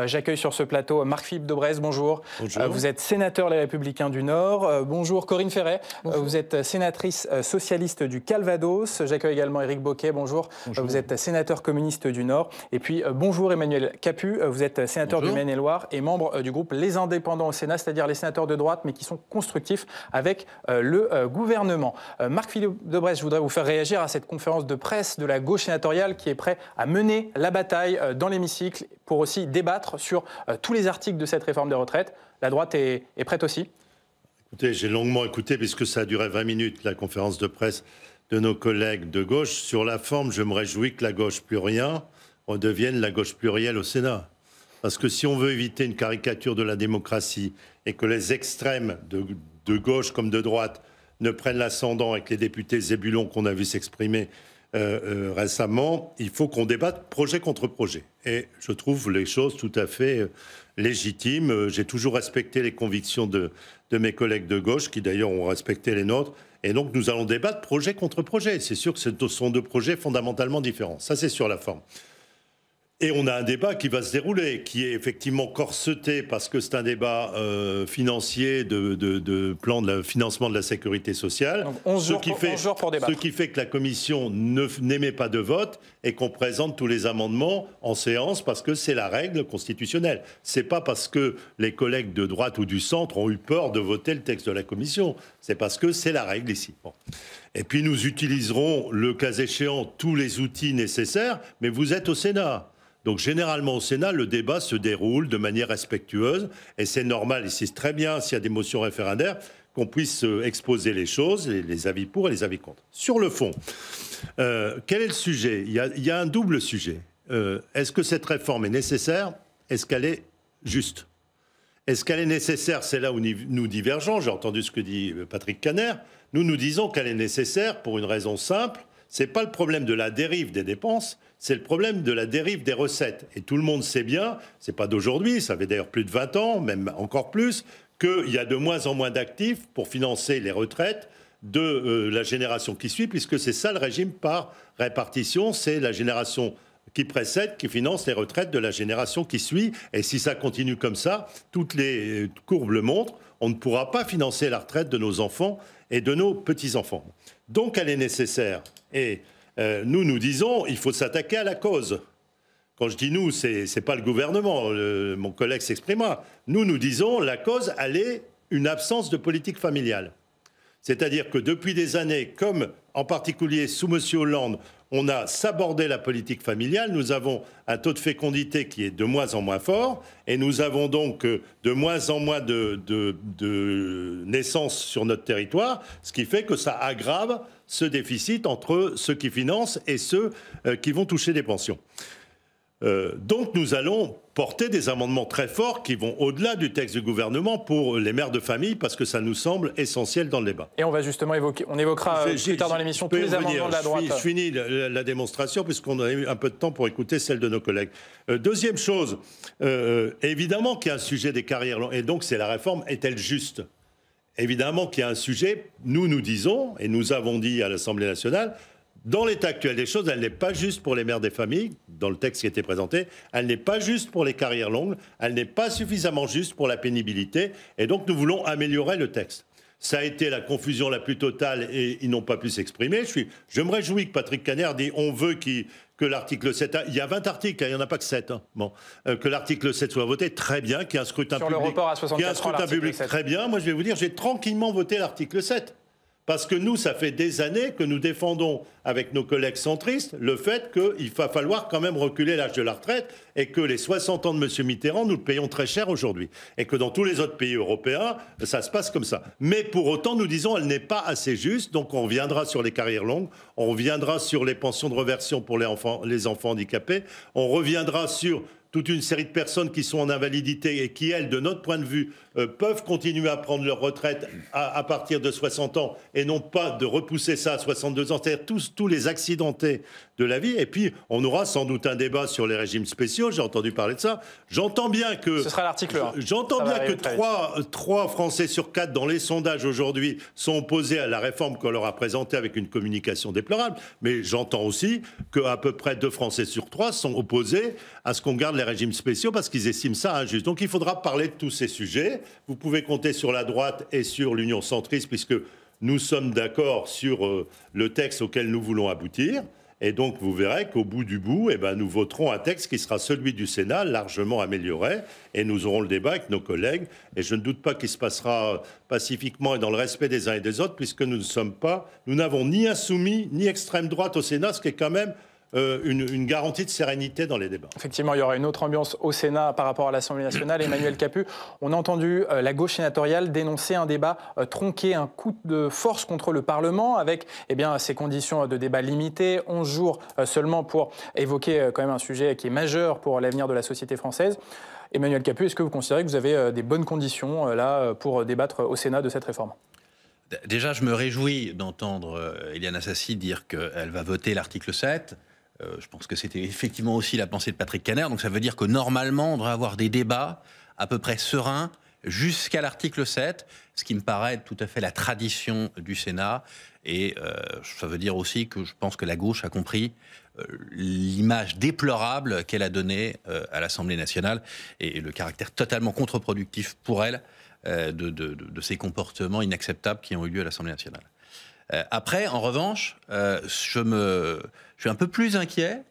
J'accueille sur ce plateau Marc-Philippe Daubresse, bonjour. Bonjour. Vous êtes sénateur Les Républicains du Nord. Bonjour Corinne Ferret, bonjour. Vous êtes sénatrice socialiste du Calvados. J'accueille également Éric Bocquet, bonjour. Bonjour. Vous êtes sénateur communiste du Nord. Et puis bonjour Emmanuel Capu, vous êtes sénateur du Maine-et-Loire et membre du groupe Les Indépendants au Sénat, c'est-à-dire les sénateurs de droite mais qui sont constructifs avec le gouvernement. Marc-Philippe Daubresse, je voudrais vous faire réagir à cette conférence de presse de la gauche sénatoriale qui est prête à mener la bataille dans l'hémicycle pour aussi débattre sur tous les articles de cette réforme des retraites. La droite est prête aussi? Écoutez, j'ai longuement écouté, puisque ça a duré 20 minutes, la conférence de presse de nos collègues de gauche. Sur la forme, je me réjouis que la gauche plus rien redevienne la gauche plurielle au Sénat. Parce que si on veut éviter une caricature de la démocratie et que les extrêmes de gauche comme de droite ne prennent l'ascendant avec les députés zébulons qu'on a vu s'exprimer récemment, il faut qu'on débatte projet contre projet. Et je trouve les choses tout à fait légitimes. J'ai toujours respecté les convictions de mes collègues de gauche, qui d'ailleurs ont respecté les nôtres. Et donc nous allons débattre projet contre projet. C'est sûr que ce sont deux projets fondamentalement différents. Ça, c'est sur la forme. Et on a un débat qui va se dérouler, qui est effectivement corseté parce que c'est un débat financier de plan de financement de la sécurité sociale. Donc 11 jours pour débattre. Ce qui fait que la commission n'émet pas de vote et qu'on présente tous les amendements en séance parce que c'est la règle constitutionnelle. C'est pas parce que les collègues de droite ou du centre ont eu peur de voter le texte de la commission. C'est parce que c'est la règle ici. Bon. Et puis nous utiliserons, le cas échéant, tous les outils nécessaires, mais vous êtes au Sénat. Donc généralement au Sénat, le débat se déroule de manière respectueuse et c'est normal, et c'est très bien s'il y a des motions référendaires, qu'on puisse exposer les choses, les avis pour et les avis contre. Sur le fond, quel est le sujet ? Il y a un double sujet. Est-ce que cette réforme est nécessaire ? Est-ce qu'elle est juste ? Est-ce qu'elle est nécessaire ? C'est là où nous divergeons. J'ai entendu ce que dit Patrick Kanner. Nous disons qu'elle est nécessaire pour une raison simple. Ce n'est pas le problème de la dérive des dépenses, c'est le problème de la dérive des recettes. Et tout le monde sait bien, ce n'est pas d'aujourd'hui, ça fait d'ailleurs plus de 20 ans, même encore plus, qu'il y a de moins en moins d'actifs pour financer les retraites de la génération qui suit, puisque c'est ça le régime par répartition, c'est la génération qui précède, qui finance les retraites de la génération qui suit. Et si ça continue comme ça, toutes les courbes le montrent, on ne pourra pas financer la retraite de nos enfants et de nos petits-enfants. Donc elle est nécessaire. Et nous disons, il faut s'attaquer à la cause. Quand je dis nous, c'est pas le gouvernement, mon collègue s'exprimera. Nous disons, la cause, elle est une absence de politique familiale. C'est-à-dire que depuis des années, comme en particulier sous M. Hollande, on a sabordé la politique familiale, nous avons un taux de fécondité qui est de moins en moins fort, et nous avons donc de moins en moins de naissances sur notre territoire, ce qui fait que ça aggrave ce déficit entre ceux qui financent et ceux qui vont toucher des pensions. Donc nous allons porter des amendements très forts qui vont au-delà du texte du gouvernement pour les mères de famille parce que ça nous semble essentiel dans le débat. Et on va justement évoquera plus tard dans l'émission tous les amendements de la droite. Je finis la démonstration puisqu'on a eu un peu de temps pour écouter celle de nos collègues. Deuxième chose, évidemment qu'il y a un sujet des carrières longues et donc c'est la réforme, est-elle juste ? Évidemment qu'il y a un sujet, nous disons, et nous avons dit à l'Assemblée nationale, dans l'état actuel des choses, elle n'est pas juste pour les mères des familles, dans le texte qui a été présenté, elle n'est pas juste pour les carrières longues, elle n'est pas suffisamment juste pour la pénibilité, et donc nous voulons améliorer le texte. Ça a été la confusion la plus totale et ils n'ont pas pu s'exprimer. Je me réjouis que Patrick Kanner dit on veut que l'article 7, il y a 20 articles, il n'y en a pas que 7, hein. Bon, que l'article 7 soit voté, très bien, qu'il y ait un scrutin sur public. Le report à 64 ans, public, très bien. Moi je vais vous dire, j'ai tranquillement voté l'article 7. Parce que nous, ça fait des années que nous défendons avec nos collègues centristes le fait qu'il va falloir quand même reculer l'âge de la retraite et que les 60 ans de M. Mitterrand, nous le payons très cher aujourd'hui. Et que dans tous les autres pays européens, ça se passe comme ça. Mais pour autant, nous disons elle n'est pas assez juste. Donc on reviendra sur les carrières longues, on reviendra sur les pensions de reversion pour les enfants handicapés, on reviendra sur toute une série de personnes qui sont en invalidité et qui, elles, de notre point de vue, peuvent continuer à prendre leur retraite à partir de 60 ans et non pas de repousser ça à 62 ans, c'est-à-dire tous les accidentés de la vie. Et puis, on aura sans doute un débat sur les régimes spéciaux, j'ai entendu parler de ça. J'entends bien que... Ce sera l'article 1. J'entends bien que 3 Français sur 4 dans les sondages aujourd'hui sont opposés à la réforme qu'on leur a présentée avec une communication déplorable, mais j'entends aussi qu'à peu près 2 Français sur 3 sont opposés à ce qu'on garde les régimes spéciaux parce qu'ils estiment ça injuste. Donc il faudra parler de tous ces sujets. Vous pouvez compter sur la droite et sur l'Union centriste puisque nous sommes d'accord sur le texte auquel nous voulons aboutir. Et donc, vous verrez qu'au bout du bout, eh ben, nous voterons un texte qui sera celui du Sénat, largement amélioré. Et nous aurons le débat avec nos collègues. Et je ne doute pas qu'il se passera pacifiquement et dans le respect des uns et des autres, puisque nous n'avons ni insoumis, ni extrême droite au Sénat, ce qui est quand même une garantie de sérénité dans les débats. Effectivement, il y aura une autre ambiance au Sénat par rapport à l'Assemblée nationale. Emmanuel Capus, on a entendu la gauche sénatoriale dénoncer un débat tronqué, un coup de force contre le Parlement, avec ces conditions de débat limitées, 11 jours seulement pour évoquer quand même un sujet qui est majeur pour l'avenir de la société française. Emmanuel Capus, est-ce que vous considérez que vous avez des bonnes conditions là pour débattre au Sénat de cette réforme ? Déjà, je me réjouis d'entendre Éliane Assassi dire qu'elle va voter l'article 7. Je pense que c'était effectivement aussi la pensée de Patrick Kanner. Donc ça veut dire que normalement, on devrait avoir des débats à peu près sereins jusqu'à l'article 7, ce qui me paraît tout à fait la tradition du Sénat. Et ça veut dire aussi que je pense que la gauche a compris l'image déplorable qu'elle a donnée à l'Assemblée nationale et le caractère totalement contre-productif pour elle de ces comportements inacceptables qui ont eu lieu à l'Assemblée nationale. Après, en revanche, je suis un peu plus inquiet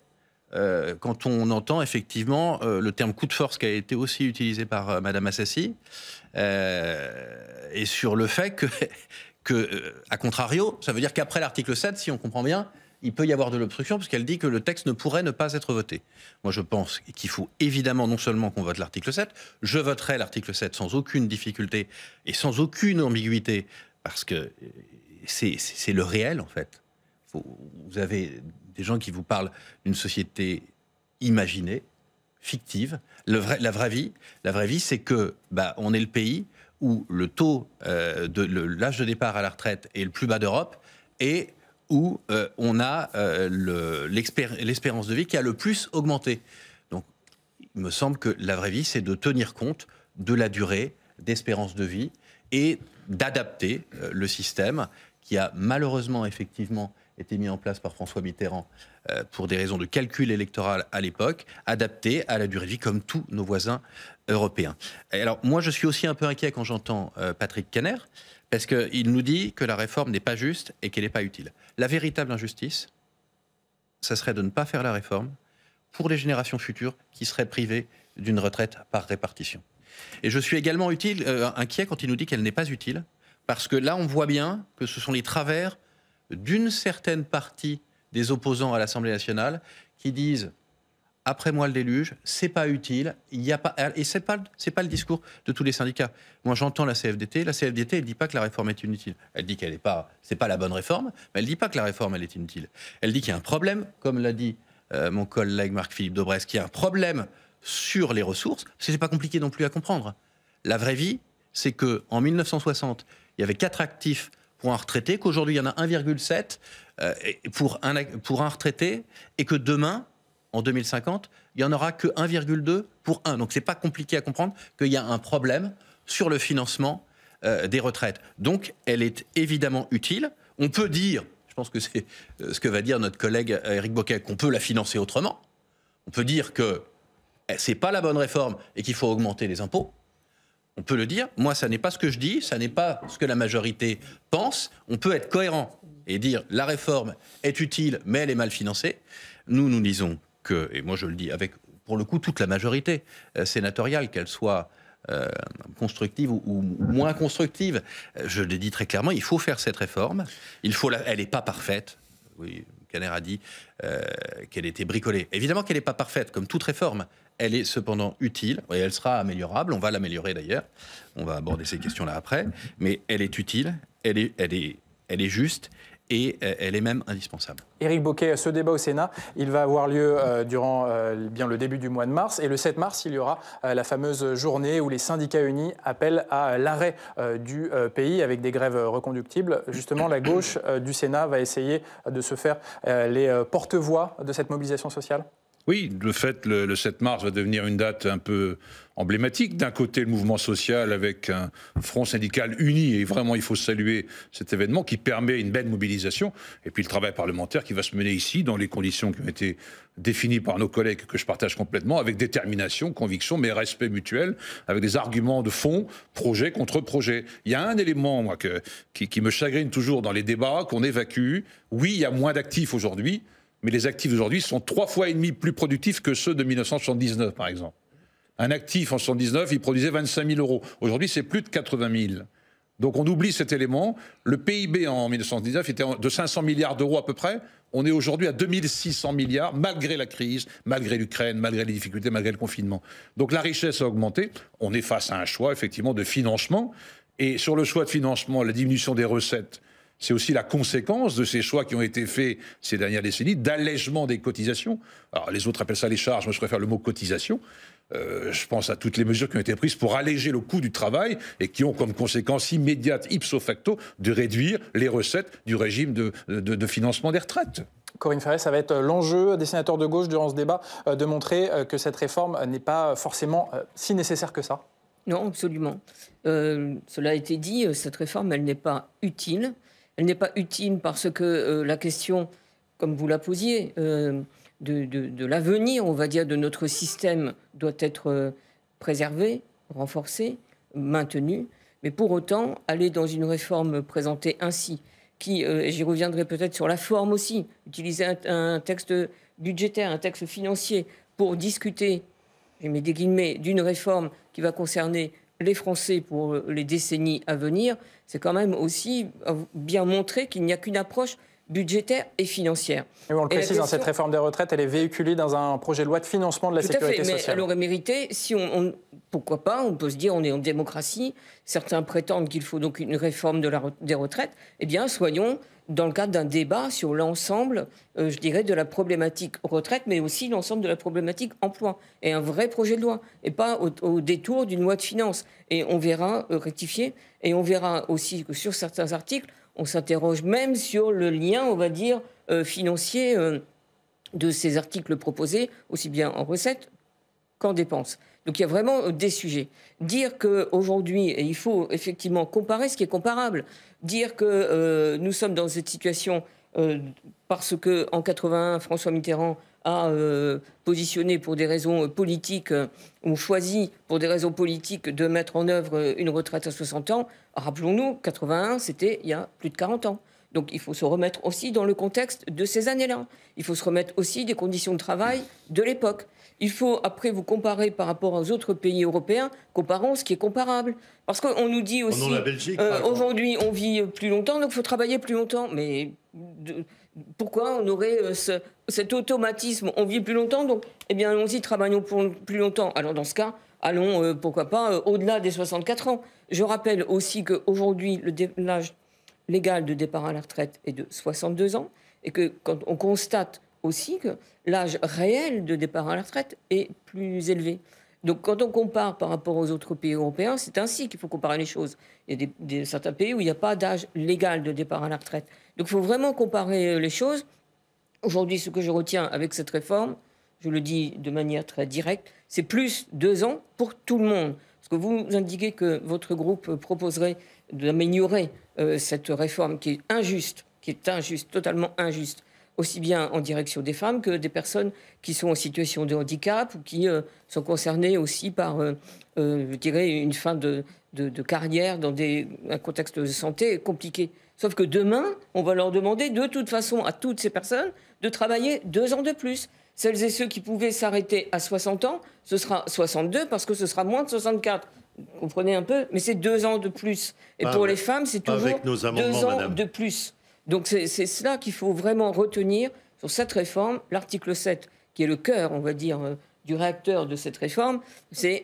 quand on entend effectivement le terme coup de force qui a été aussi utilisé par Madame Assassi, et sur le fait que, à contrario, ça veut dire qu'après l'article 7, si on comprend bien, il peut y avoir de l'obstruction, puisqu'elle dit que le texte ne pourrait ne pas être voté. Moi, je pense qu'il faut évidemment non seulement qu'on vote l'article 7, je voterai l'article 7 sans aucune difficulté et sans aucune ambiguïté, parce que c'est le réel, en fait. Vous avez des gens qui vous parlent d'une société imaginée, fictive. La vraie vie, c'est que on est le pays où le taux l'âge de départ à la retraite est le plus bas d'Europe et où on a l'espérance de vie qui a le plus augmenté. Donc, il me semble que la vraie vie, c'est de tenir compte de la durée d'espérance de vie et d'adapter le système qui a malheureusement, effectivement, été mis en place par François Mitterrand pour des raisons de calcul électoral à l'époque, adapté à la durée de vie comme tous nos voisins européens. Et alors, moi, je suis aussi un peu inquiet quand j'entends Patrick Kanner, parce qu'il nous dit que la réforme n'est pas juste et qu'elle n'est pas utile. La véritable injustice, ça serait de ne pas faire la réforme pour les générations futures qui seraient privées d'une retraite par répartition. Et je suis également inquiet quand il nous dit qu'elle n'est pas utile, parce que là, on voit bien que ce sont les travers d'une certaine partie des opposants à l'Assemblée nationale qui disent « après moi le déluge, c'est pas utile, il y a pas... » Et c'est pas le discours de tous les syndicats. Moi, j'entends la CFDT, elle dit pas que la réforme est inutile. Elle dit qu'elle n'est pas... c'est pas la bonne réforme, mais elle dit pas que la réforme, elle est inutile. Elle dit qu'il y a un problème, comme l'a dit mon collègue Marc-Philippe Daubresse, qu'il y a un problème sur les ressources. C'est pas compliqué non plus à comprendre. La vraie vie, c'est qu'en 1960, il y avait 4 actifs pour un retraité, qu'aujourd'hui il y en a 1,7 pour un retraité, et que demain, en 2050, il n'y en aura que 1,2 pour un. Donc c'est pas compliqué à comprendre qu'il y a un problème sur le financement des retraites. Donc elle est évidemment utile. On peut dire, je pense que c'est ce que va dire notre collègue Éric Bocquet, qu'on peut la financer autrement. On peut dire que c'est pas la bonne réforme et qu'il faut augmenter les impôts. On peut le dire. Moi, ça n'est pas ce que je dis, ça n'est pas ce que la majorité pense. On peut être cohérent et dire la réforme est utile, mais elle est mal financée. Nous disons que, et moi je le dis avec, pour le coup, toute la majorité sénatoriale, qu'elle soit constructive ou moins constructive, je l'ai dit très clairement, il faut faire cette réforme. Elle n'est pas parfaite. Oui, Kanner a dit qu'elle était bricolée. Évidemment qu'elle n'est pas parfaite, comme toute réforme. Elle est cependant utile, et elle sera améliorable, on va l'améliorer d'ailleurs, on va aborder ces questions-là après, mais elle est utile, elle est juste, et elle est même indispensable. Éric Bocquet, ce débat au Sénat, il va avoir lieu durant bien le début du mois de mars, et le 7 mars, il y aura la fameuse journée où les syndicats unis appellent à l'arrêt du pays avec des grèves reconductibles. Justement, la gauche du Sénat va essayer de se faire les porte-voix de cette mobilisation sociale ? Oui, le fait, le 7 mars va devenir une date un peu emblématique. D'un côté, le mouvement social avec un front syndical uni, et vraiment, il faut saluer cet événement qui permet une belle mobilisation. Et puis le travail parlementaire qui va se mener ici, dans les conditions qui ont été définies par nos collègues, que je partage complètement, avec détermination, conviction, mais respect mutuel, avec des arguments de fond, projet contre projet. Il y a un élément, moi, qui me chagrine toujours dans les débats, qu'on évacue. Oui, il y a moins d'actifs aujourd'hui, mais les actifs d'aujourd'hui sont 3,5 fois plus productifs que ceux de 1979, par exemple. Un actif en 1979, il produisait 25 000 euros. Aujourd'hui, c'est plus de 80 000. Donc on oublie cet élément. Le PIB en 1979 était de 500 milliards d'euros à peu près. On est aujourd'hui à 2600 milliards, malgré la crise, malgré l'Ukraine, malgré les difficultés, malgré le confinement. Donc la richesse a augmenté. On est face à un choix, effectivement, de financement. Et sur le choix de financement, la diminution des recettes, c'est aussi la conséquence de ces choix qui ont été faits ces dernières décennies, d'allègement des cotisations. Alors les autres appellent ça les charges, moi je préfère le mot cotisation. Je pense à toutes les mesures qui ont été prises pour alléger le coût du travail et qui ont comme conséquence immédiate, ipso facto, de réduire les recettes du régime de financement des retraites. Corinne Ferré, ça va être l'enjeu des sénateurs de gauche durant ce débat, de montrer que cette réforme n'est pas forcément si nécessaire que ça. Non, absolument. Cela a été dit, cette réforme, elle n'est pas utile. Elle n'est pas utile parce que la question, comme vous la posiez, de l'avenir, on va dire, de notre système doit être préservée, renforcée, maintenue. Mais pour autant, aller dans une réforme présentée ainsi, qui, et j'y reviendrai peut-être sur la forme aussi, utiliser un texte budgétaire, un texte financier pour discuter, je mets des guillemets, d'une réforme qui va concerner les Français pour les décennies à venir, c'est quand même aussi bien montrer qu'il n'y a qu'une approche budgétaire et financière. Et on le précise, dans cette réforme des retraites, elle est véhiculée dans un projet de loi de financement de la sécurité sociale. Mais elle aurait mérité, si pourquoi pas, on peut se dire, on est en démocratie, certains prétendent qu'il faut donc une réforme des retraites, eh bien, soyons dans le cadre d'un débat sur l'ensemble, je dirais, de la problématique retraite, mais aussi l'ensemble de la problématique emploi, et un vrai projet de loi, et pas au détour d'une loi de finances. Et on verra rectifier, et on verra aussi que sur certains articles, on s'interroge même sur le lien, on va dire, financier de ces articles proposés, aussi bien en recettes qu'en dépenses. Donc il y a vraiment des sujets. Dire qu'aujourd'hui, et il faut effectivement comparer ce qui est comparable, dire que nous sommes dans cette situation parce qu'en 81, François Mitterrand a positionné pour des raisons politiques, ou choisi pour des raisons politiques de mettre en œuvre une retraite à 60 ans. Rappelons-nous, 81, c'était il y a plus de 40 ans. Donc il faut se remettre aussi dans le contexte de ces années-là. Il faut se remettre aussi des conditions de travail de l'époque. Il faut, après, vous comparer par rapport aux autres pays européens, comparons ce qui est comparable. Parce qu'on nous dit aussi, aujourd'hui, on vit plus longtemps, donc il faut travailler plus longtemps. Mais pourquoi on aurait cet automatisme? On vit plus longtemps, donc eh bien, allons-y, travaillons plus longtemps. Alors dans ce cas, allons, pourquoi pas, au-delà des 64 ans. Je rappelle aussi qu'aujourd'hui, l'âge légal de départ à la retraite est de 62 ans, et que quand on constate aussi que l'âge réel de départ à la retraite est plus élevé. Donc quand on compare par rapport aux autres pays européens, c'est ainsi qu'il faut comparer les choses. Il y a certains pays où il n'y a pas d'âge légal de départ à la retraite. Donc il faut vraiment comparer les choses. Aujourd'hui, ce que je retiens avec cette réforme, je le dis de manière très directe, c'est plus 2 ans pour tout le monde. Parce que vous indiquez que votre groupe proposerait d'améliorer cette réforme qui est injuste, totalement injuste, aussi bien en direction des femmes que des personnes qui sont en situation de handicap ou qui sont concernées aussi par, je dirais, une fin de carrière dans un contexte de santé compliqué. Sauf que demain, on va leur demander de toute façon à toutes ces personnes de travailler 2 ans de plus. Celles et ceux qui pouvaient s'arrêter à 60 ans, ce sera 62 parce que ce sera moins de 64. Vous comprenez un peu? Mais c'est 2 ans de plus. Et pour les femmes, c'est toujours 2 ans de plus. Donc c'est cela qu'il faut vraiment retenir sur cette réforme. L'article 7, qui est le cœur, on va dire, du réacteur de cette réforme, c'est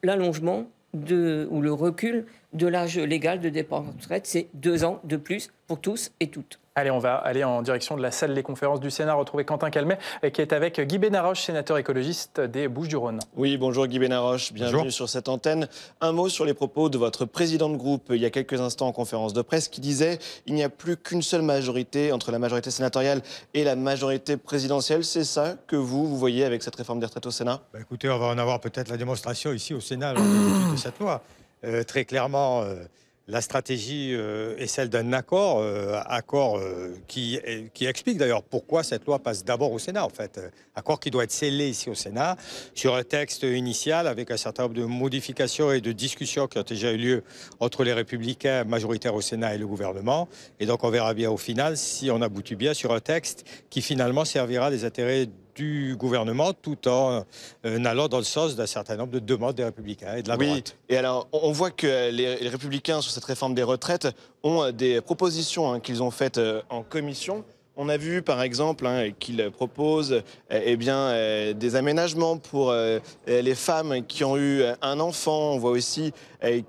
l'allongement ou le recul de l'âge légal de départ en retraite. C'est 2 ans de plus pour tous et toutes. Allez, on va aller en direction de la salle des conférences du Sénat, retrouver Quentin Calmet, qui est avec Guy Benaroche, sénateur écologiste des Bouches-du-Rhône. Oui, bonjour Guy Benaroche, bienvenue sur cette antenne. Un mot sur les propos de votre président de groupe il y a quelques instants en conférence de presse qui disait il n'y a plus qu'une seule majorité entre la majorité sénatoriale et la majorité présidentielle. C'est ça que vous voyez avec cette réforme des retraites au Sénat? Écoutez, on va en avoir peut-être la démonstration ici au Sénat lors de cette loi. Très clairement, la stratégie est celle d'un accord, qui explique d'ailleurs pourquoi cette loi passe d'abord au Sénat, en fait. Accord qui doit être scellé ici au Sénat sur un texte initial avec un certain nombre de modifications et de discussions qui ont déjà eu lieu entre les Républicains majoritaires au Sénat et le gouvernement. Et donc on verra bien au final si on aboutit bien sur un texte qui finalement servira les intérêts du gouvernement tout en allant dans le sens d'un certain nombre de demandes des Républicains et de la droite. Et alors, on voit que les Républicains sur cette réforme des retraites ont des propositions qu'ils ont faites en commission. On a vu par exemple qu'ils proposent des aménagements pour les femmes qui ont eu un enfant. On voit aussi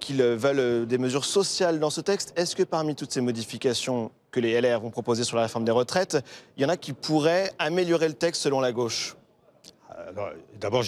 qu'ils veulent des mesures sociales dans ce texte. Est-ce que parmi toutes ces modifications que les LR vont proposer sur la réforme des retraites, il y en a qui pourraient améliorer le texte selon la gauche? D'abord,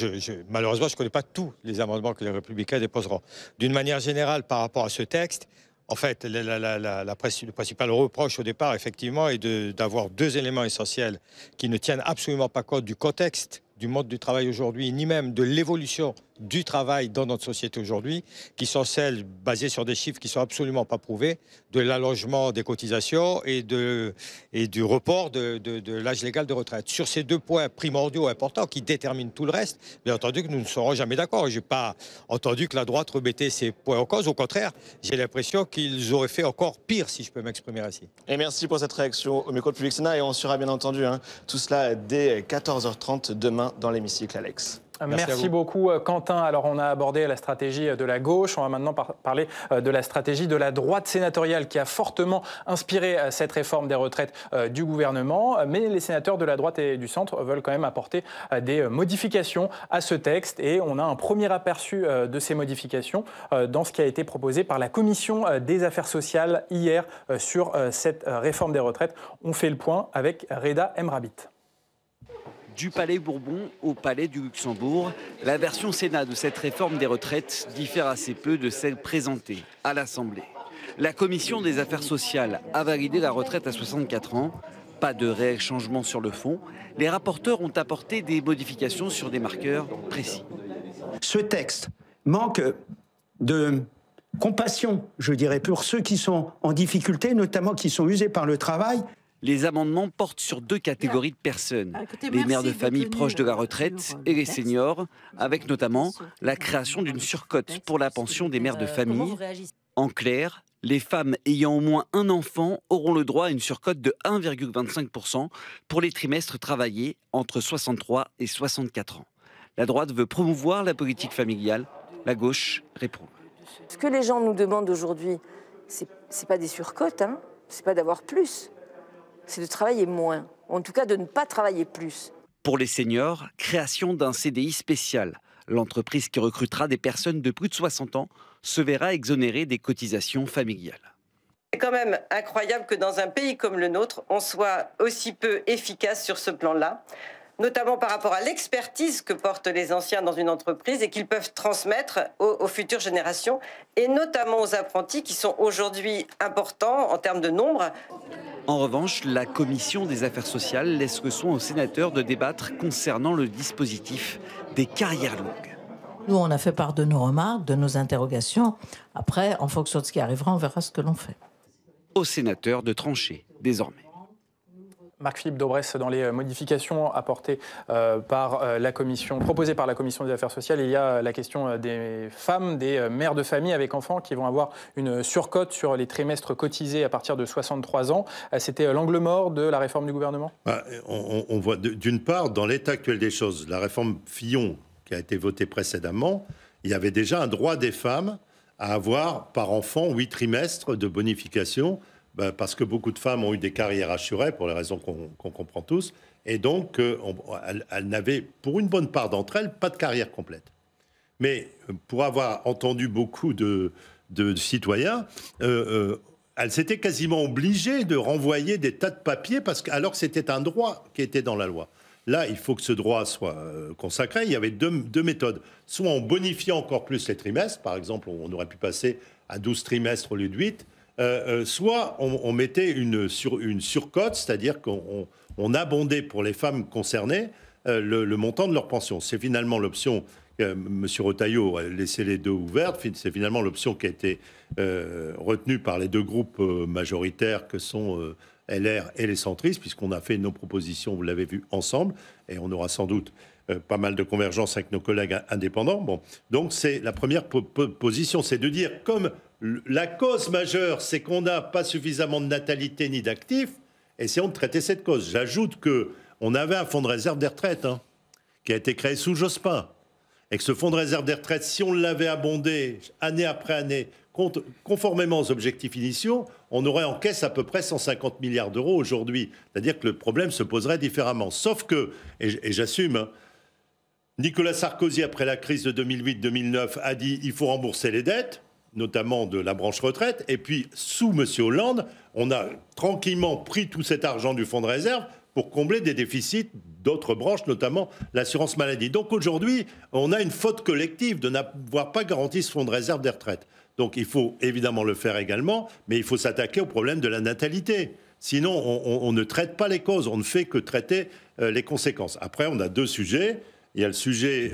malheureusement, je ne connais pas tous les amendements que les Républicains déposeront. D'une manière générale, par rapport à ce texte, en fait, le principal reproche au départ, effectivement, est d'avoir deux éléments essentiels qui ne tiennent absolument pas compte du contexte du monde du travail aujourd'hui, ni même de l'évolution du travail dans notre société aujourd'hui, qui sont celles basées sur des chiffres qui ne sont absolument pas prouvés, de l'allongement des cotisations et du report de l'âge légal de retraite. Sur ces deux points primordiaux importants qui déterminent tout le reste, bien entendu que nous ne serons jamais d'accord. Je n'ai pas entendu que la droite remettait ces points en cause. Au contraire, j'ai l'impression qu'ils auraient fait encore pire, si je peux m'exprimer ainsi. Et merci pour cette réaction au micro de Public Sénat. Et on sera bien entendu tout cela dès 14h30 demain dans l'hémicycle, Alex. Merci beaucoup Quentin. Alors on a abordé la stratégie de la gauche, on va maintenant parler de la stratégie de la droite sénatoriale qui a fortement inspiré cette réforme des retraites du gouvernement. Mais les sénateurs de la droite et du centre veulent quand même apporter des modifications à ce texte et on a un premier aperçu de ces modifications dans ce qui a été proposé par la Commission des affaires sociales hier sur cette réforme des retraites. On fait le point avec Reda Emrabit. Du Palais Bourbon au Palais du Luxembourg, la version Sénat de cette réforme des retraites diffère assez peu de celle présentée à l'Assemblée. La Commission des affaires sociales a validé la retraite à 64 ans. Pas de réel changement sur le fond. Les rapporteurs ont apporté des modifications sur des marqueurs précis. Ce texte manque de compassion, je dirais, pour ceux qui sont en difficulté, notamment qui sont usés par le travail. Les amendements portent sur deux catégories de personnes, les mères de famille proches de la retraite et les seniors, avec notamment la création d'une surcote pour la pension des mères de famille. En clair, les femmes ayant au moins un enfant auront le droit à une surcote de 1,25% pour les trimestres travaillés entre 63 et 64 ans. La droite veut promouvoir la politique familiale, la gauche réprouve. Ce que les gens nous demandent aujourd'hui, c'est pas des surcotes, c'est pas d'avoir plus. C'est de travailler moins, en tout cas de ne pas travailler plus. Pour les seniors, création d'un CDI spécial. L'entreprise qui recrutera des personnes de plus de 60 ans se verra exonérée des cotisations familiales. C'est quand même incroyable que dans un pays comme le nôtre, on soit aussi peu efficace sur ce plan-là, notamment par rapport à l'expertise que portent les anciens dans une entreprise et qu'ils peuvent transmettre aux futures générations, et notamment aux apprentis qui sont aujourd'hui importants en termes de nombre. En revanche, la Commission des affaires sociales laisse le soin aux sénateurs de débattre concernant le dispositif des carrières longues. Nous, on a fait part de nos remarques, de nos interrogations. Après, en fonction de ce qui arrivera, on verra ce que l'on fait. Aux sénateurs de trancher, désormais. Marc-Philippe Daubresse, dans les modifications apportées par la commission, proposées par la Commission des affaires sociales, il y a la question des femmes, des mères de famille avec enfants qui vont avoir une surcote sur les trimestres cotisés à partir de 63 ans. C'était l'angle mort de la réforme du gouvernement ? On voit d'une part, dans l'état actuel des choses, la réforme Fillon qui a été votée précédemment, il y avait déjà un droit des femmes à avoir par enfant 8 trimestres de bonification. Parce que beaucoup de femmes ont eu des carrières assurées, pour les raisons qu'on comprend tous, et donc elles n'avaient, pour une bonne part d'entre elles, pas de carrière complète. Mais pour avoir entendu beaucoup de citoyens, elle s'était quasiment obligée de renvoyer des tas de papiers alors que c'était un droit qui était dans la loi. Là, il faut que ce droit soit consacré. Il y avait deux méthodes. Soit en bonifiant encore plus les trimestres, par exemple, on aurait pu passer à 12 trimestres au lieu de 8, soit on mettait une surcote, c'est-à-dire qu'on abondait pour les femmes concernées le montant de leur pension. C'est finalement l'option, M. Retailleau a laissé les deux ouvertes, c'est finalement l'option qui a été retenue par les deux groupes majoritaires que sont LR et les centristes, puisqu'on a fait nos propositions, vous l'avez vu, ensemble, et on aura sans doute pas mal de convergence avec nos collègues indépendants. Bon. Donc c'est la première position, c'est de dire, comme la cause majeure, c'est qu'on n'a pas suffisamment de natalité ni d'actifs, essayons de traiter cette cause. J'ajoute qu'on avait un fonds de réserve des retraites qui a été créé sous Jospin, et que ce fonds de réserve des retraites, si on l'avait abondé année après année, conformément aux objectifs initiaux, on aurait en caisse à peu près 150 milliards d'euros aujourd'hui. C'est-à-dire que le problème se poserait différemment. Sauf que, et j'assume, Nicolas Sarkozy, après la crise de 2008-2009, a dit il faut rembourser les dettes, notamment de la branche retraite. Et puis, sous M. Hollande, on a tranquillement pris tout cet argent du fonds de réserve pour combler des déficits d'autres branches, notamment l'assurance maladie. Donc aujourd'hui, on a une faute collective de n'avoir pas garanti ce fonds de réserve des retraites. Donc il faut évidemment le faire également, mais il faut s'attaquer au problème de la natalité. Sinon, on ne traite pas les causes, on ne fait que traiter les conséquences. Après, on a deux sujets. Il y a le sujet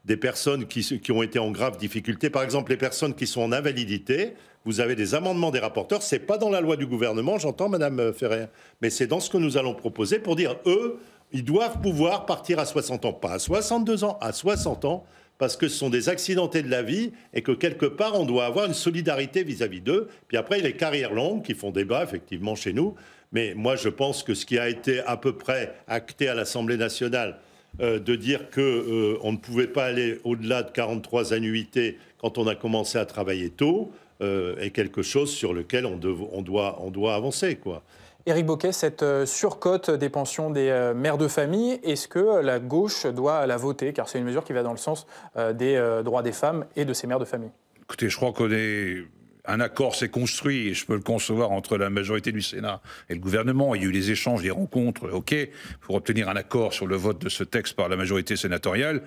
des personnes qui ont été en grave difficulté. Par exemple, les personnes qui sont en invalidité. Vous avez des amendements des rapporteurs. Ce n'est pas dans la loi du gouvernement, j'entends, Madame Ferrer, mais c'est dans ce que nous allons proposer pour dire, eux, ils doivent pouvoir partir à 60 ans. Pas à 62 ans, à 60 ans, parce que ce sont des accidentés de la vie et que quelque part, on doit avoir une solidarité vis-à-vis d'eux. Puis après, il y a les carrières longues qui font débat, effectivement, chez nous. Mais moi, je pense que ce qui a été à peu près acté à l'Assemblée nationale, de dire qu'on ne pouvait pas aller au-delà de 43 annuités quand on a commencé à travailler tôt, est quelque chose sur lequel on doit avancer, quoi. Éric Bocquet, cette surcote des pensions des mères de famille, est-ce que la gauche doit la voter? Car c'est une mesure qui va dans le sens des droits des femmes et de ces mères de famille. Écoutez, je crois un accord s'est construit, et je peux le concevoir, entre la majorité du Sénat et le gouvernement. Il y a eu des échanges, des rencontres, OK, pour obtenir un accord sur le vote de ce texte par la majorité sénatoriale.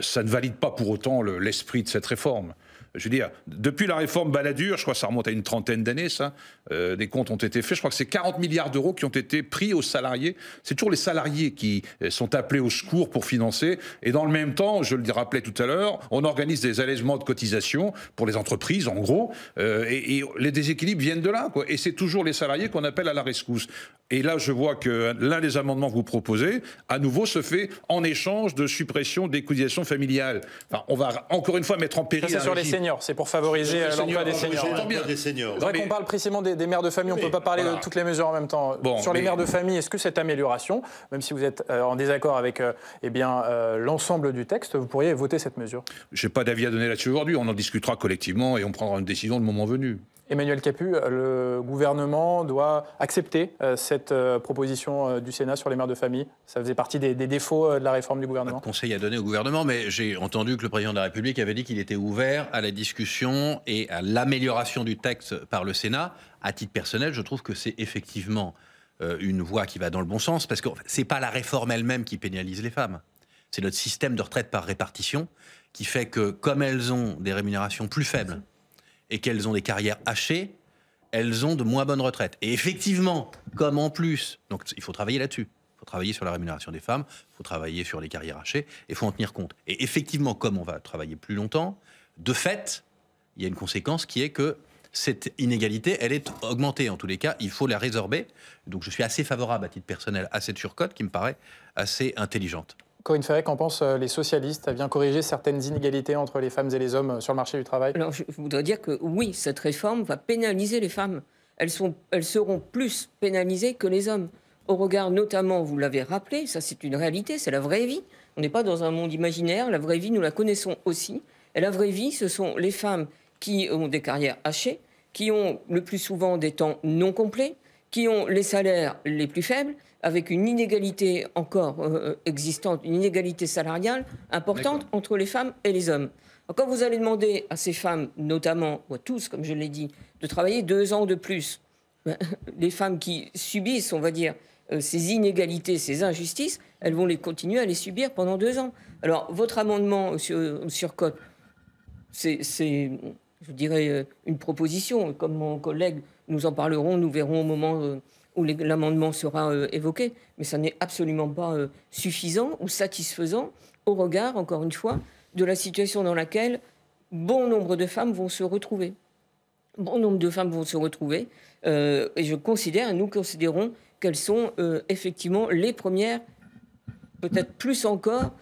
Ça ne valide pas pour autant l'esprit de cette réforme. Je veux dire, depuis la réforme Balladur, je crois que ça remonte à une trentaine d'années, ça, des comptes ont été faits. Je crois que c'est 40 milliards d'euros qui ont été pris aux salariés. C'est toujours les salariés qui sont appelés au secours pour financer. Et dans le même temps, je le rappelais tout à l'heure, on organise des allègements de cotisations pour les entreprises, en gros. Et les déséquilibres viennent de là, quoi. Et c'est toujours les salariés qu'on appelle à la rescousse. Et là, je vois que l'un des amendements que vous proposez, à nouveau, se fait en échange de suppression des cotisations familiales. Enfin, on va encore une fois mettre en péril. Ça, c'est sur les seniors, c'est pour favoriser l'emploi des seniors. C'est vrai qu'on parle précisément des mères de famille, on ne peut pas parler de toutes les mesures en même temps. Bon, sur les mères de famille, est-ce que cette amélioration, même si vous êtes en désaccord avec l'ensemble du texte, vous pourriez voter cette mesure? Je n'ai pas d'avis à donner là-dessus aujourd'hui, on en discutera collectivement et on prendra une décision le moment venu. Emmanuel Capus, le gouvernement doit accepter cette proposition du Sénat sur les mères de famille. Ça faisait partie des défauts de la réforme du gouvernement. Pas de conseil à donner au gouvernement, mais j'ai entendu que le président de la République avait dit qu'il était ouvert à la discussion et à l'amélioration du texte par le Sénat. À titre personnel, je trouve que c'est effectivement une voie qui va dans le bon sens, parce que c'est pas la réforme elle-même qui pénalise les femmes. C'est notre système de retraite par répartition qui fait que, comme elles ont des rémunérations plus faibles, et qu'elles ont des carrières hachées, elles ont de moins bonnes retraites. Et effectivement, comme en plus, donc il faut travailler là-dessus. Il faut travailler sur la rémunération des femmes, il faut travailler sur les carrières hachées, et il faut en tenir compte. Et effectivement, comme on va travailler plus longtemps, de fait, il y a une conséquence qui est que cette inégalité, elle est augmentée. En tous les cas, il faut la résorber. Donc je suis assez favorable à titre personnel à cette surcote qui me paraît assez intelligente. Corinne Ferret, qu'en pensent les socialistes? Vient corriger certaines inégalités entre les femmes et les hommes sur le marché du travail? Alors, je voudrais dire que oui, cette réforme va pénaliser les femmes. Elles seront plus pénalisées que les hommes. Au regard notamment, vous l'avez rappelé, ça c'est une réalité, c'est la vraie vie. On n'est pas dans un monde imaginaire, la vraie vie, nous la connaissons aussi. Et la vraie vie, ce sont les femmes qui ont des carrières hachées, qui ont le plus souvent des temps non complets, qui ont les salaires les plus faibles, avec une inégalité encore existante, une inégalité salariale importante entre les femmes et les hommes. Alors, quand vous allez demander à ces femmes, notamment, ou à tous, comme je l'ai dit, de travailler 2 ans de plus, les femmes qui subissent, on va dire, ces inégalités, ces injustices, elles vont continuer à les subir pendant 2 ans. Alors, votre amendement sur Cotte, c'est, je dirais, une proposition. Comme mon collègue, nous en parlerons, nous verrons au moment où l'amendement sera évoqué. Mais ça n'est absolument pas suffisant ou satisfaisant au regard, encore une fois, de la situation dans laquelle bon nombre de femmes vont se retrouver. Bon nombre de femmes vont se retrouver. Et nous considérons qu'elles sont effectivement les premières, peut-être plus encore,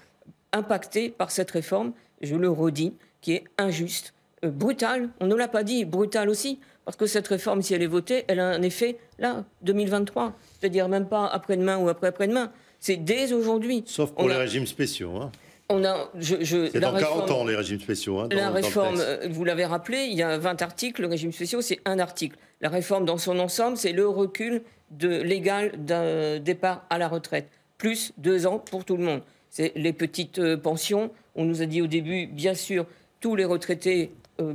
impactées par cette réforme, je le redis, qui est injuste, brutale. On ne l'a pas dit, brutale aussi, parce que cette réforme, si elle est votée, elle a un effet, là, 2023. C'est-à-dire même pas après-demain ou après-après-demain. C'est dès aujourd'hui. Sauf pour les régimes spéciaux, hein. C'est dans 40 ans, les régimes spéciaux. Hein, la réforme, vous l'avez rappelé, il y a 20 articles. Le régime spéciaux, c'est un article. La réforme, dans son ensemble, c'est le recul légal d'un départ à la retraite. Plus 2 ans pour tout le monde. C'est les petites pensions. On nous a dit au début, bien sûr, tous les retraités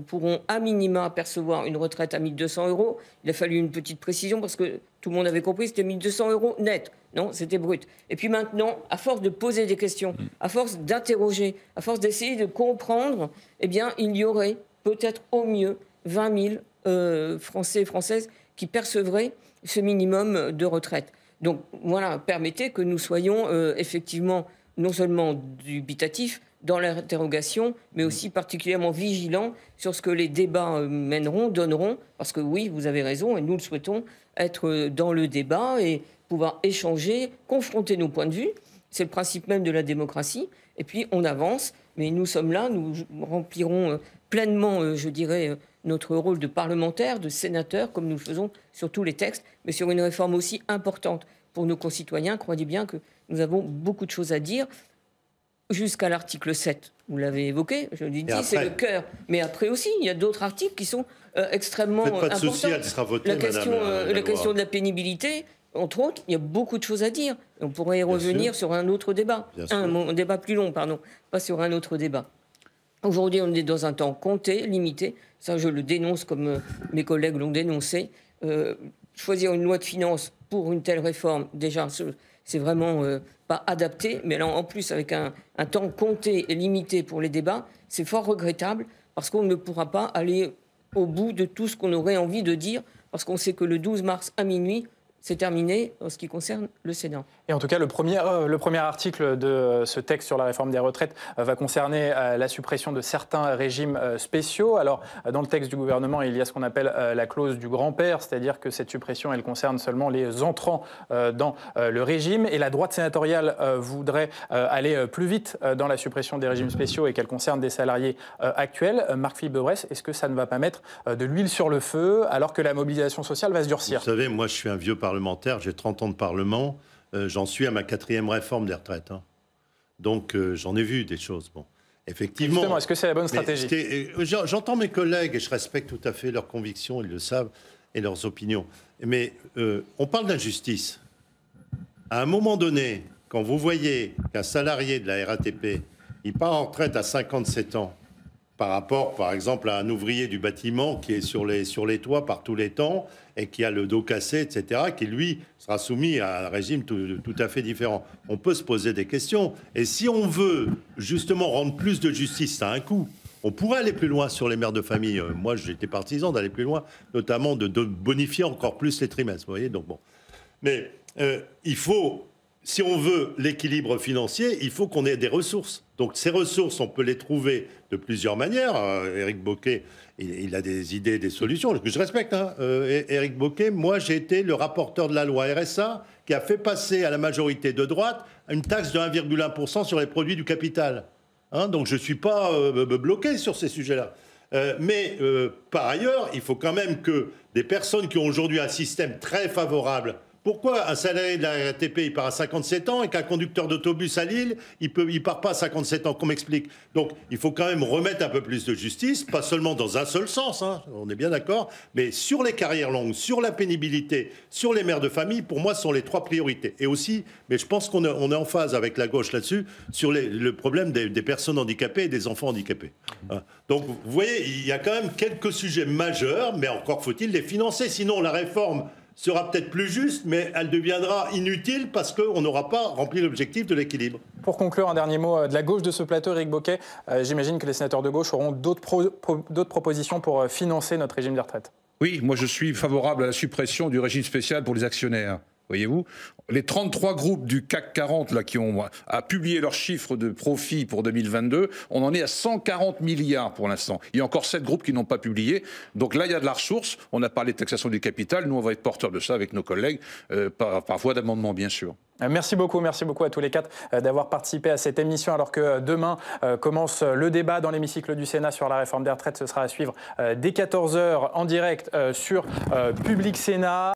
pourront à minima percevoir une retraite à 1 200 €. Il a fallu une petite précision parce que tout le monde avait compris, c'était 1 200 € net. Non, c'était brut. Et puis maintenant, à force de poser des questions, à force d'interroger, à force d'essayer de comprendre, eh bien, il y aurait peut-être au mieux 20 000 Français et Françaises qui percevraient ce minimum de retraite. Donc voilà, permettez que nous soyons effectivement non seulement dubitatifs dans l'interrogation, mais aussi particulièrement vigilants sur ce que les débats donneront, parce que oui, vous avez raison, et nous le souhaitons, être dans le débat et pouvoir échanger, confronter nos points de vue. C'est le principe même de la démocratie. Et puis, on avance. Mais nous sommes là, nous remplirons pleinement, je dirais, notre rôle de parlementaire, de sénateur, comme nous le faisons sur tous les textes, mais sur une réforme aussi importante pour nos concitoyens. Croyez bien que nous avons beaucoup de choses à dire. Jusqu'à l'article 7, vous l'avez évoqué, je l'ai dit, c'est le cœur. Mais après aussi, il y a d'autres articles qui sont extrêmement importants. Faites pas de souci, elle sera votée, la question de la pénibilité, entre autres, il y a beaucoup de choses à dire. On pourrait y revenir sur un autre débat. Un débat plus long, pardon, pas sur un autre débat. Aujourd'hui, on est dans un temps compté, limité. Ça, je le dénonce comme mes collègues l'ont dénoncé. Choisir une loi de finances pour une telle réforme, déjà, c'est vraiment pas adapté. Mais là, en plus, avec un temps compté et limité pour les débats, c'est fort regrettable parce qu'on ne pourra pas aller au bout de tout ce qu'on aurait envie de dire parce qu'on sait que le 12 mars à minuit, c'est terminé en ce qui concerne le Sénat. Et en tout cas, le premier article de ce texte sur la réforme des retraites va concerner la suppression de certains régimes spéciaux. Alors, dans le texte du gouvernement, il y a ce qu'on appelle la clause du grand-père, c'est-à-dire que cette suppression, elle concerne seulement les entrants dans le régime. Et la droite sénatoriale voudrait aller plus vite dans la suppression des régimes spéciaux et qu'elle concerne des salariés actuels. Marc-Philippe Daubresse, est-ce que ça ne va pas mettre de l'huile sur le feu alors que la mobilisation sociale va se durcir? Vous savez, moi, je suis un vieux parlementaire, j'ai 30 ans de parlement. J'en suis à ma 4e réforme des retraites. Hein. Donc, j'en ai vu des choses. Bon, effectivement. Justement, est-ce que c'est la bonne stratégie? J'entends mes collègues et je respecte tout à fait leurs convictions, ils le savent, et leurs opinions. Mais on parle d'injustice. À un moment donné, quand vous voyez qu'un salarié de la RATP, il part en retraite à 57 ans, par rapport, par exemple, à un ouvrier du bâtiment qui est sur les toits par tous les temps et qui a le dos cassé, etc., qui, lui, sera soumis à un régime tout à fait différent. On peut se poser des questions. Et si on veut, justement, rendre plus de justice, ça a un coût. On pourrait aller plus loin sur les mères de famille. Moi, j'étais partisan d'aller plus loin, notamment de bonifier encore plus les trimestres. Vous voyez, donc bon. Mais il faut... Si on veut l'équilibre financier, il faut qu'on ait des ressources. Donc ces ressources, on peut les trouver de plusieurs manières. Éric Bocquet, il a des idées, des solutions, que je respecte. Hein. Éric Bocquet, moi j'ai été le rapporteur de la loi RSA qui a fait passer à la majorité de droite une taxe de 1,1% sur les produits du capital. Hein, donc je ne suis pas bloqué sur ces sujets-là. Mais par ailleurs, il faut quand même que des personnes qui ont aujourd'hui un système très favorable... Pourquoi un salarié de la RATP, il part à 57 ans et qu'un conducteur d'autobus à Lille, il part pas à 57 ans, qu'on m'explique? Donc, il faut quand même remettre un peu plus de justice, pas seulement dans un seul sens, hein, on est bien d'accord, mais sur les carrières longues, sur la pénibilité, sur les mères de famille, pour moi, ce sont les 3 priorités. Et aussi, mais je pense qu'on est en phase avec la gauche là-dessus, sur le problème des personnes handicapées et des enfants handicapés. Hein. Donc, vous voyez, il y a quand même quelques sujets majeurs, mais encore faut-il les financer, sinon la réforme... sera peut-être plus juste, mais elle deviendra inutile parce qu'on n'aura pas rempli l'objectif de l'équilibre. Pour conclure, un dernier mot de la gauche de ce plateau, Éric Bocquet. J'imagine que les sénateurs de gauche auront d'autres propositions pour financer notre régime de retraite. Oui, moi je suis favorable à la suppression du régime spécial pour les actionnaires. Voyez-vous, les 33 groupes du CAC 40 là, qui ont publié leurs chiffres de profit pour 2022, on en est à 140 milliards pour l'instant. Il y a encore 7 groupes qui n'ont pas publié. Donc là, il y a de la ressource. On a parlé de taxation du capital. Nous, on va être porteurs de ça avec nos collègues, par voie d'amendement, bien sûr. Merci beaucoup à tous les quatre d'avoir participé à cette émission. Alors que demain commence le débat dans l'hémicycle du Sénat sur la réforme des retraites. Ce sera à suivre dès 14h en direct sur Public Sénat.